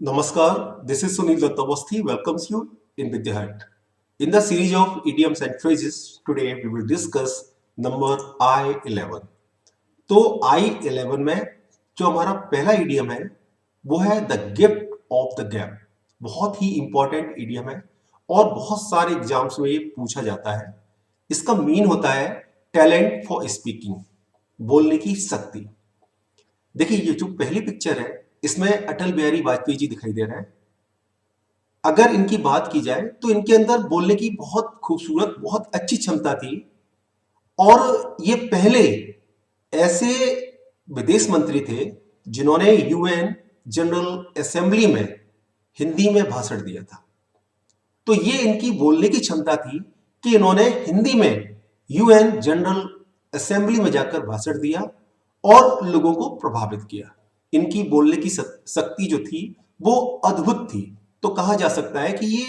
Namaskar, this is Sunil Dattavasthi welcomes you in Vidya Hut. In the series of idioms and phrases, today we will discuss number I11. तो I11 में जो हमारा पहला idiom है वो है the gift of the gap. बहुत ही important idiom है और बहुत सारे एग्जाम्स में ये पूछा जाता है। इसका मीन होता है टैलेंट फॉर स्पीकिंग, बोलने की शक्ति। देखिए ये जो पहली पिक्चर है इसमें अटल बिहारी वाजपेयी जी दिखाई दे रहे हैं। अगर इनकी बात की जाए तो इनके अंदर बोलने की बहुत खूबसूरत, बहुत अच्छी क्षमता थी और ये पहले ऐसे विदेश मंत्री थे जिन्होंने यूएन जनरल असेंबली में हिंदी में भाषण दिया था। तो ये इनकी बोलने की क्षमता थी कि इन्होंने हिंदी में यूएन जनरल असेंबली में जाकर भाषण दिया और लोगों को प्रभावित किया। इनकी बोलने की शक्ति जो थी वो अद्भुत थी। तो कहा जा सकता है कि ये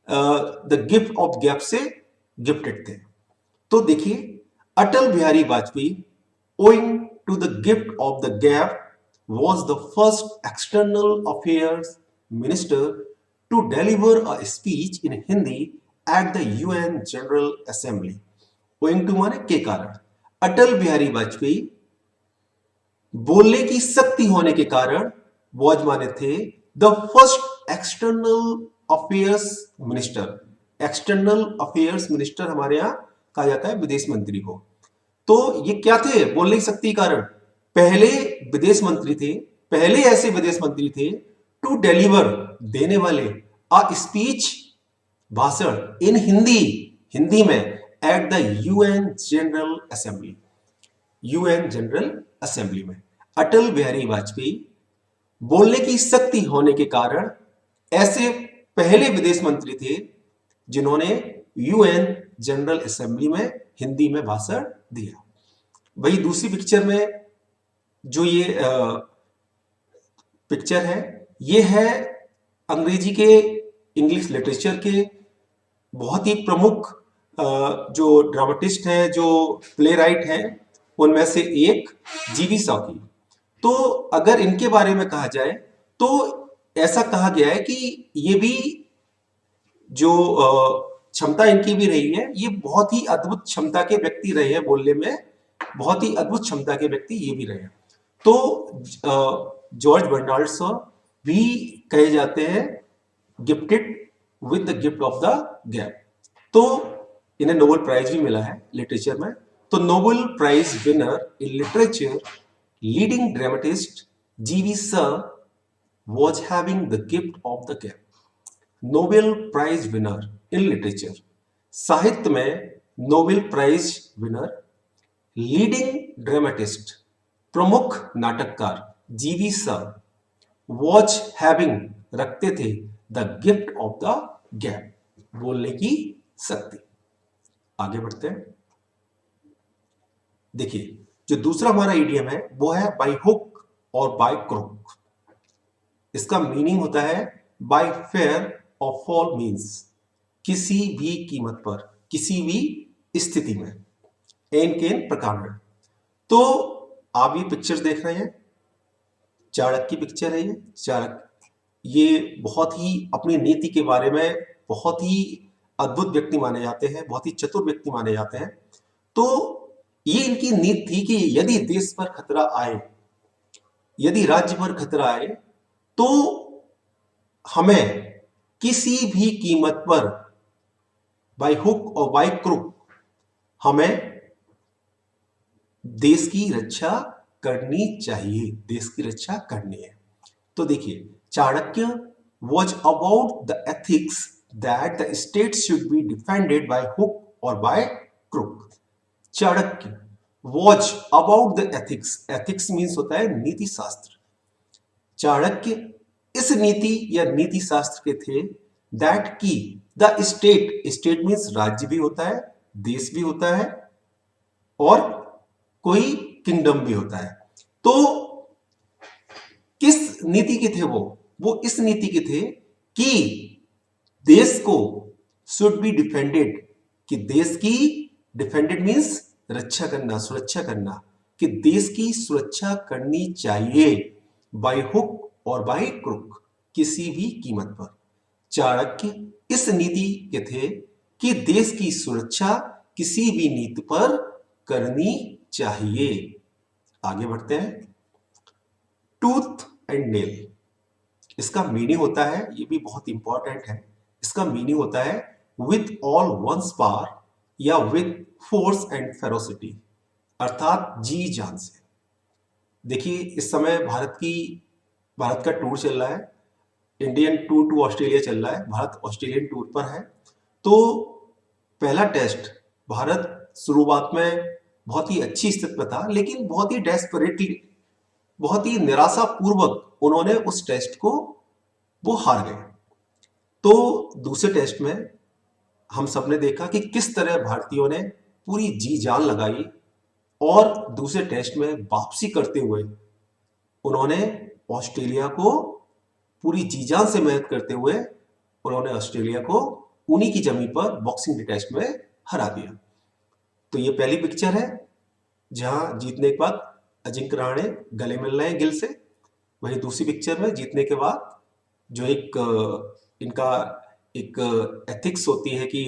द गिफ्ट ऑफ गैप से गिफ्टेड थे। तो देखिए, Atal Bihari Vajpayee owing to the gift of the gap was the first external affairs minister to deliver a speech in Hindi at the UN General Assembly. Owing to माने के कारण अटल बिहारी वाजपेयी बोलने की शक्ति होने के कारण वॉज माने थे the first external affairs minister. External affairs minister हमारे यहाँ कहा जाता है विदेश मंत्री को। तो ये क्या थे बोलने की शक्ति के कारण? पहले विदेश मंत्री थे, पहले ऐसे विदेश मंत्री थे टू डिलीवर, देने वाले, अ स्पीच, भाषण इन हिंदी, हिंदी में, at the UN general assembly, UN general assembly में। अटल बिहारी वाजपेयी बोलने की शक्ति होने के कारण ऐसे पहले विदेश मंत्री थे जिन्होंने यूएन जनरल असेंबली में हिंदी में भाषण दिया। वही दूसरी पिक्चर में जो ये पिक्चर है, ये है अंग्रेजी के, इंग्लिश लिटरेचर के बहुत ही प्रमुख जो ड्रामेटिस्ट हैं, जो प्ले राइट हैं, उनमें से एक जीवी साव की। तो अगर इनके बारे में कहा जाए तो ऐसा कहा गया है कि ये भी जो क्षमता इनकी भी रही है, ये बहुत ही अद्भुत क्षमता के व्यक्ति रहे हैं बोलने में, बहुत ही अद्भुत क्षमता के व्यक्ति ये भी रहे हैं। तो जॉर्ज बर्नार्ड शॉ भी कहे जाते हैं gifted with the gift of the gap. तो इन्हें नोबेल प्राइज भी मिला है लिटरेचर में। तो Nobel prize winner in literature leading dramatist G B Shaw was having the gift of the gap. Nobel prize winner in literature, साहित्य में Nobel prize winner, leading dramatist, प्रमुख नाटककार जीवी सा वॉज हैविंग, रखते थे, the gift of the gap, बोलने की शक्ति। आगे बढ़ते हैं। देखिए जो दूसरा हमारा इडियम है वो है बाय हुक और बाय क्रुक। इसका मीनिंग होता है बाय फेयर और फॉल, मीन्स किसी भी कीमत पर, किसी भी स्थिति में, एन केन प्रकार में। तो आप ये पिक्चर्स देख रहे हैं, चाणक्य की पिक्चर है ये। चाणक्य ये बहुत ही अपनी नीति के बारे में बहुत ही अद्भुत व्यक्ति माने जाते हैं, बहुत ही चतुर व्यक्ति माने जाते हैं। तो ये इनकी नीति थी कि यदि देश पर खतरा आए, यदि राज्य पर खतरा आए, तो हमें किसी भी कीमत पर बाय हुक और बाय क्रुक हमें देश की रक्षा करनी चाहिए, देश की रक्षा करनी है। तो देखिए Chanakya was about the ethics that the state should be defended by hook और by crook. Chanakya was about the ethics, ethics means होता है नीति शास्त्र। चाणक्य इस नीति या नीति शास्त्र के थे दैट की द स्टेट, स्टेट मीन्स राज्य भी होता है, देश भी होता है और कोई किंगडम भी होता है। तो किस नीति के थे वो इस नीति के थे कि देश को शुड बी डिफेंडेड, कि देश की, डिफेंडेड मीन्स रक्षा करना, सुरक्षा करना, कि देश की सुरक्षा करनी चाहिए बाय हुक और बाय क्रुक, किसी भी कीमत पर। चाणक्य इस नीति के थे कि देश की सुरक्षा किसी भी नीति पर करनी चाहिए। आगे बढ़ते हैं। टूथ एंड नेल, इसका मीनिंग होता है, ये भी बहुत इंपॉर्टेंट है, इसका मीनिंग होता है विथ ऑल वंस पावर या विथ फोर्स एंड फेरोसिटी, अर्थात जी जान से। देखिए इस समय भारत का टूर चल रहा है, इंडियन टूर टू ऑस्ट्रेलिया चल रहा है, भारत ऑस्ट्रेलियन टूर पर है। तो पहला टेस्ट भारत शुरुआत में बहुत ही अच्छी स्थिति में था, लेकिन बहुत ही डेस्परेटली, बहुत ही निराशापूर्वक उन्होंने उस टेस्ट को वो हार गए। तो दूसरे टेस्ट में हम सबने देखा कि किस तरह भारतीयों ने पूरी जी जान लगाई और दूसरे टेस्ट में वापसी करते हुए उन्होंने ऑस्ट्रेलिया को पूरी जी जान से मेहनत करते हुए उन्होंने ऑस्ट्रेलिया को उन्हीं की जमीन पर बॉक्सिंग डे टेस्ट में हरा दिया। तो ये पहली पिक्चर है जहां जीतने के बाद अजिंक्य रहाणे गले मिल रहे हैं गिल से। वहीं दूसरी पिक्चर में जीतने के बाद जो इनका एक एथिक्स होती है कि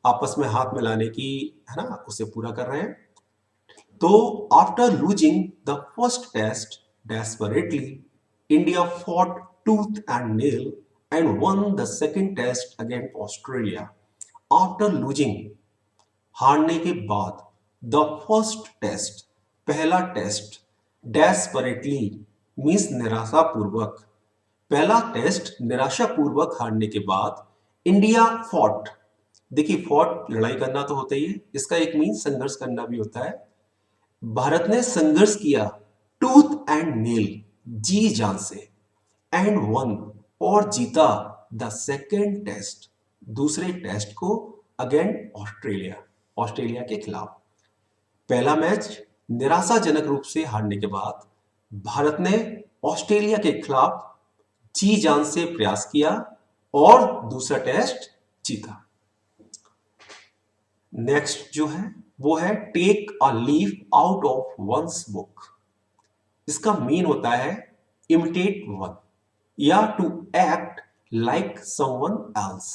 आपस में हाथ मिलाने की, है ना, उसे पूरा कर रहे हैं। तो after losing the first test desperately, India fought tooth and nail and won the second test against Australia. After losing, हारने के बाद, द फर्स्ट टेस्ट, पहला टेस्ट, desperately मीन्स निराशापूर्वक, पहला टेस्ट निराशापूर्वक हारने के बाद इंडिया फॉट, देखिए फॉट लड़ाई करना तो होता ही है, इसका एक मीन्स संघर्ष करना भी होता है। भारत ने संघर्ष किया टूथ एंड नेल, जी जान से, एंड वन और जीता द सेकेंड टेस्ट, दूसरे टेस्ट को अगेन ऑस्ट्रेलिया, ऑस्ट्रेलिया के खिलाफ। पहला मैच निराशाजनक रूप से हारने के बाद भारत ने ऑस्ट्रेलिया के खिलाफ जी जान से प्रयास किया और दूसरा टेस्ट जीता। नेक्स्ट जो है वो है take a leaf out of one's book, इसका मीन होता है इमिटेट वन या to act like someone else,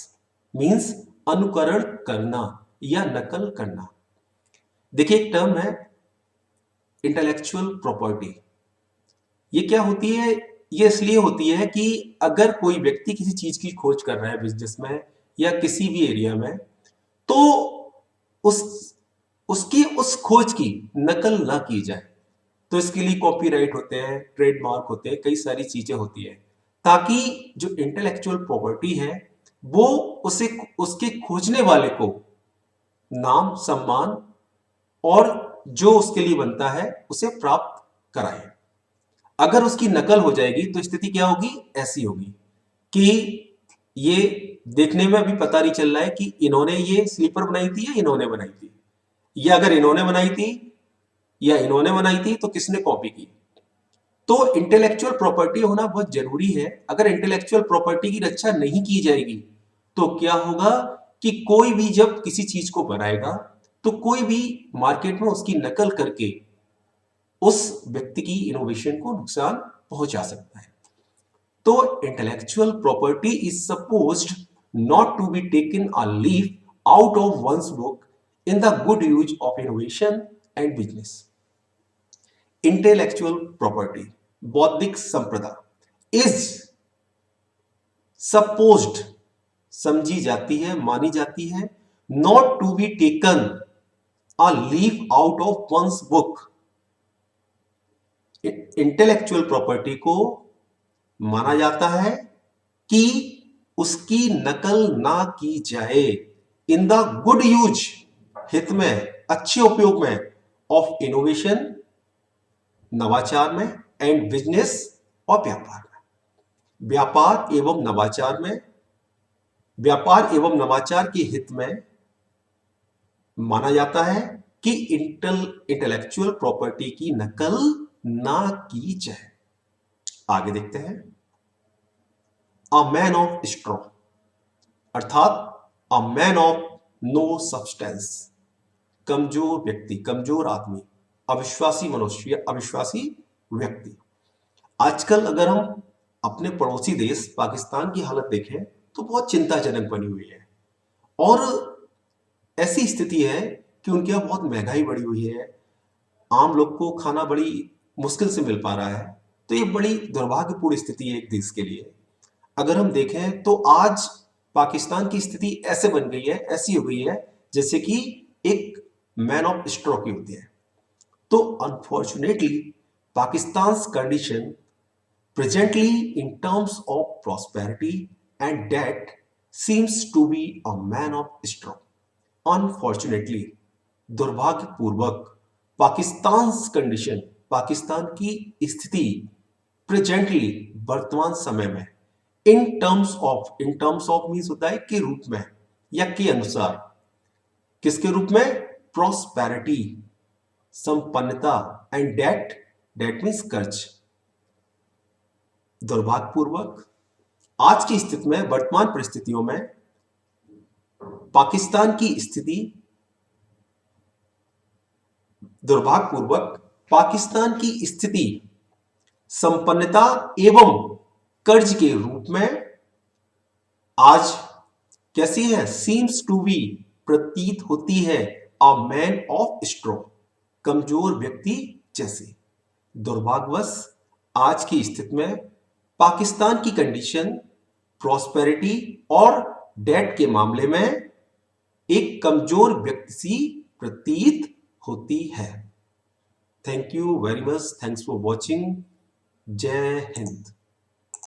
means अनुकरण करना या नकल करना। देखिए एक टर्म है इंटेलेक्चुअल प्रॉपर्टी, ये क्या होती है, ये इसलिए होती है कि अगर कोई व्यक्ति किसी चीज की खोज कर रहा है बिजनेस में या किसी भी एरिया में, तो उस उसकी उस खोज की नकल ना की जाए। तो इसके लिए कॉपीराइट होते हैं, ट्रेडमार्क होते हैं, कई सारी चीजें होती है, ताकि जो इंटेलेक्चुअल प्रॉपर्टी है वो उसे, उसके खोजने वाले को नाम, सम्मान और जो उसके लिए बनता है उसे प्राप्त कराए। अगर उसकी नकल हो जाएगी तो स्थिति क्या होगी, ऐसी होगी कि ये देखने में अभी पता नहीं चल रहा है कि इन्होंने ये स्लीपर बनाई थी या इन्होंने बनाई थी, या अगर इन्होंने बनाई थी या इन्होंने बनाई थी तो किसने कॉपी की। तो इंटेलेक्चुअल प्रॉपर्टी होना बहुत जरूरी है। अगर इंटेलेक्चुअल प्रॉपर्टी की रक्षा नहीं की जाएगी तो क्या होगा कि कोई भी जब किसी चीज को बनाएगा तो कोई भी मार्केट में उसकी नकल करके उस व्यक्ति की इनोवेशन को नुकसान पहुंचा सकता है। तो intellectual property is supposed not to be taken a leaf out of one's book in the good use of innovation and business. Intellectual property, बौद्धिक संपदा, इज सपोज्ड, समझी जाती है, मानी जाती है, not to be taken a leaf out of one's book, intellectual property को माना जाता है कि उसकी नकल ना की जाए इन द गुड यूज, हित में, अच्छे उपयोग में, ऑफ इनोवेशन, नवाचार में, एंड बिजनेस और व्यापार में, व्यापार एवं नवाचार में, व्यापार एवं नवाचार के हित में माना जाता है कि इंटेलेक्चुअल प्रॉपर्टी की नकल ना की जाए। आगे देखते हैं। अ मैन ऑफ स्ट्रॉ, अर्थात a man of no substance, कमजोर व्यक्ति, कमजोर आदमी, अविश्वासी मनुष्य, अविश्वासी व्यक्ति। आजकल अगर हम अपने पड़ोसी देश पाकिस्तान की हालत देखें तो बहुत चिंताजनक बनी हुई है। और ऐसी स्थिति है कि उनके यहाँ बहुत महंगाई बढ़ी हुई है, आम लोग को खाना बड़ी मुश्किल से मिल पा रहा है। तो ये बड़ी दुर्भाग्यपूर्ण स्थिति है एक देश के लिए। अगर हम देखें तो आज पाकिस्तान की स्थिति ऐसे बन गई है, ऐसी हो गई है जैसे कि एक मैन ऑफ स्ट्रॉ की होती है। तो unfortunately पाकिस्तान's condition presently in terms of prosperity and debt seems to be a man of straw. Unfortunately, दुर्भाग्यपूर्वक पाकिस्तान's कंडीशन, पाकिस्तान की स्थिति प्रेजेंटली वर्तमान समय में इन टर्म्स ऑफ मीन्स होता है के रूप में या के अनुसार, किसके रूप में? प्रॉस्पेरिटी, संपन्नता, एंड डेट मीन्स कर्ज। दुर्भाग्यपूर्वक आज की स्थिति में, वर्तमान परिस्थितियों में पाकिस्तान की स्थिति, दुर्भाग्यपूर्वक पाकिस्तान की स्थिति संपन्नता एवं कर्ज के रूप में आज कैसी है? सीम्स टू बी, प्रतीत होती है, अ मैन ऑफ स्ट्रॉ, कमजोर व्यक्ति जैसे। दुर्भाग्यवश आज की स्थिति में पाकिस्तान की कंडीशन प्रॉस्पेरिटी और डेट के मामले में एक कमजोर व्यक्ति सी प्रतीत होती है। Thank you very much, thanks for watching. जय हिंद।